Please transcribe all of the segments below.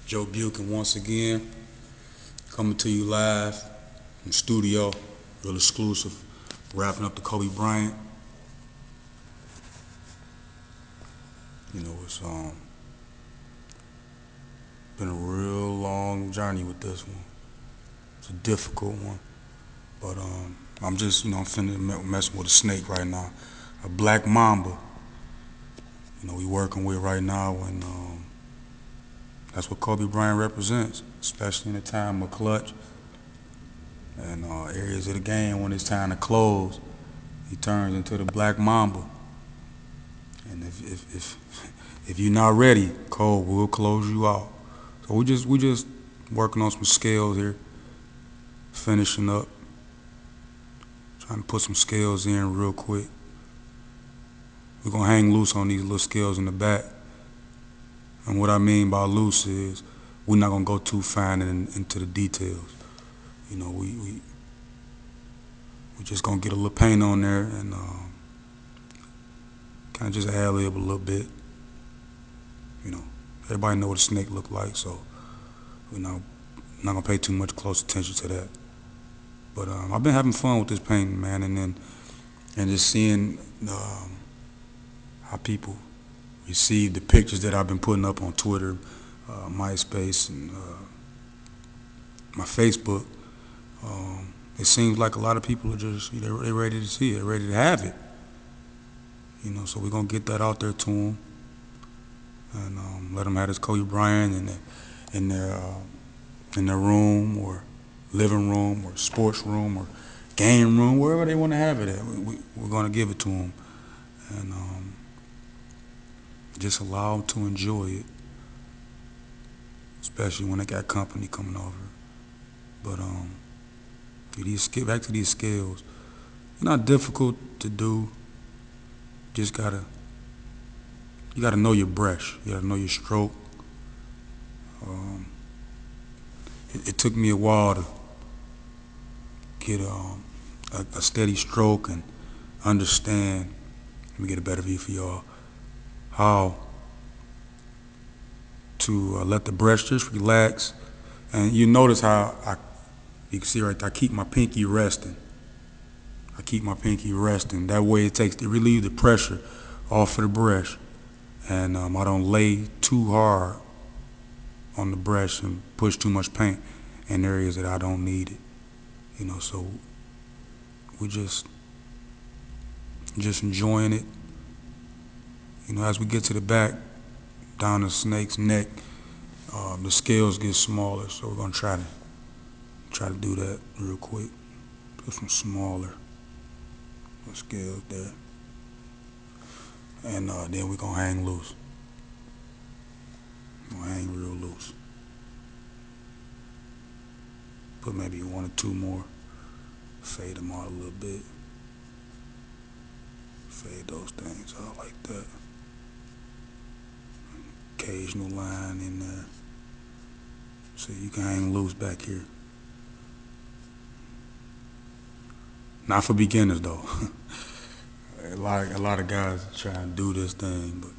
Joebuchan once again, coming to you live from the studio, real exclusive, wrapping up the Kobe Bryant. It's been a real long journey with this one. It's a difficult one, but I'm just I'm finna messing with a snake right now, a black mamba. We working with right now, and that's what Kobe Bryant represents, especially in a time of clutch and areas of the game when it's time to close. He turns into the black mamba, and if you're not ready, Cole will close you out. So we just working on some skills here, finishing up, trying to put some skills in real quick. We're gonna hang loose on these little skills in the back. And what I mean by loose is we're not gonna go too fine into the details. We just gonna get a little paint on there and kind of just ad lib a little bit. Everybody know what a snake look like, so we're not gonna pay too much close attention to that. But I've been having fun with this painting, man, and just seeing how people receive the pictures that I've been putting up on Twitter, MySpace, and my Facebook. It seems like a lot of people are just they're ready to see it, they're ready to have it. So we're gonna get that out there to them and let them have this Kobe Bryant in their room or living room or sports room or game room, wherever they want to have it at. We're gonna give it to them and just allow them to enjoy it, especially when they got company coming over. But back to these skills. Not difficult to do. Just you gotta know your brush. You gotta know your stroke. It took me a while to get a steady stroke and understand. Let me get a better view for y'all. How to let the brush just relax, and you notice how you can see right there. I keep my pinky resting. That way it relieves the pressure off of the brush, and I don't lay too hard on the brush and push too much paint in areas that I don't need it. So we just enjoying it. As we get to the back, down the snake's neck, the scales get smaller. So we're gonna try to do that real quick. Put some smaller scales there, and then we're gonna hang loose. We're gonna hang real loose. Put maybe one or two more. Fade them out a little bit. Fade those things out like that. Occasional line in there. So you can hang loose back here. Not for beginners though. A lot of guys try and do this thing, but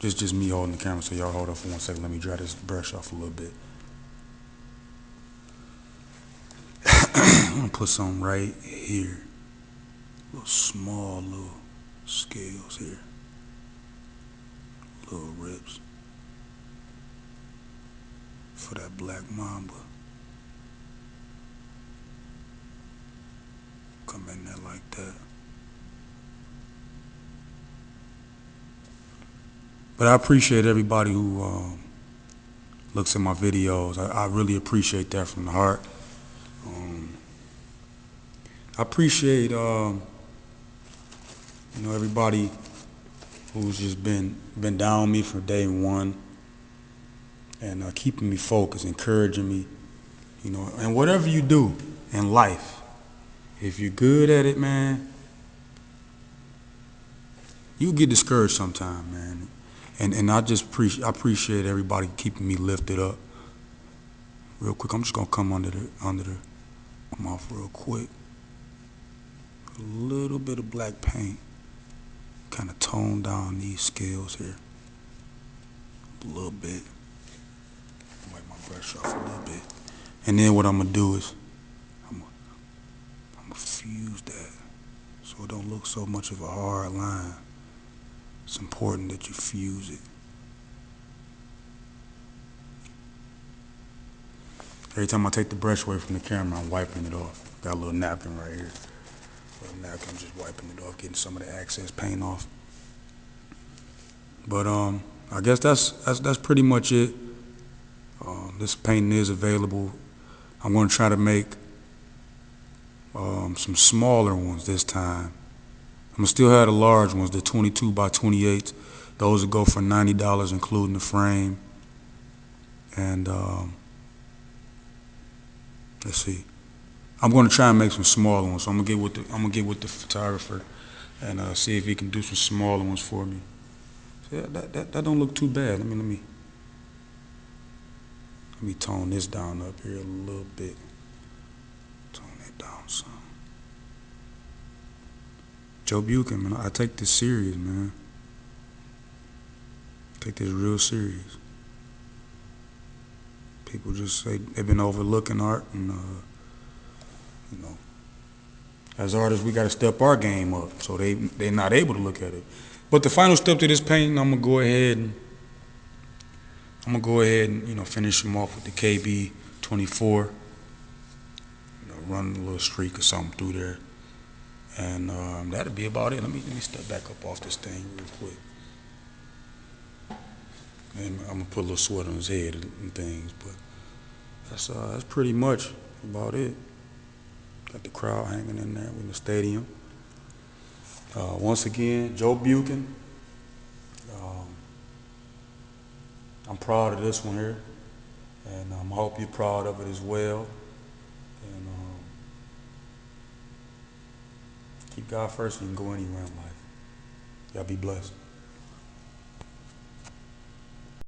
just me holding the camera. So y'all hold up for 1 second. Let me dry this brush off a little bit. I'm gonna put some right here. Small little scales here. Little rips for that black mamba. Come in there like that. But I appreciate everybody who looks at my videos. I really appreciate that from the heart. I appreciate everybody who's just been down with me from day one and keeping me focused, encouraging me. And whatever you do in life, if you're good at it, man, you get discouraged sometime, man. And I appreciate everybody keeping me lifted up. Real quick, I'm just gonna come under the mouth real quick. A little bit of black paint, kind of tone down these scales here. A a little bit. Wipe my brush off a little bit. And then what I'm gonna do is I'm gonna fuse that so it don't look so much of a hard line. It's important that you fuse it. Every time I take the brush away from the camera, I'm wiping it off. Got a little napkin right here. I'm just wiping it off, getting some of the excess paint off. But I guess that's pretty much it. This painting is available. I'm going to try to make some smaller ones this time. I'm going to still have the large ones, the 22 by 28. Those will go for $90, including the frame. And let's see. I'm going to try and make some smaller ones. So I'm going to get with the photographer and see if he can do some smaller ones for me. So yeah, that don't look too bad. Let me tone this down up here a little bit. Tone that down some. Joebuchan, man, I take this serious, man. I take this real serious. People just say they've been overlooking art, and you know, as artists, we got to step our game up, so they're not able to look at it. But the final step to this painting, I'm gonna go ahead and finish them off with the KB 24. Run a little streak or something through there, and that'll be about it. Let me step back up off this thing real quick. And I'm gonna put a little sweat on his head and things, but that's pretty much about it. Got the crowd hanging in there in the stadium. Once again, Joebuchan. I'm proud of this one here, and I hope you're proud of it as well. And keep God first, and you can go anywhere in life. Y'all be blessed.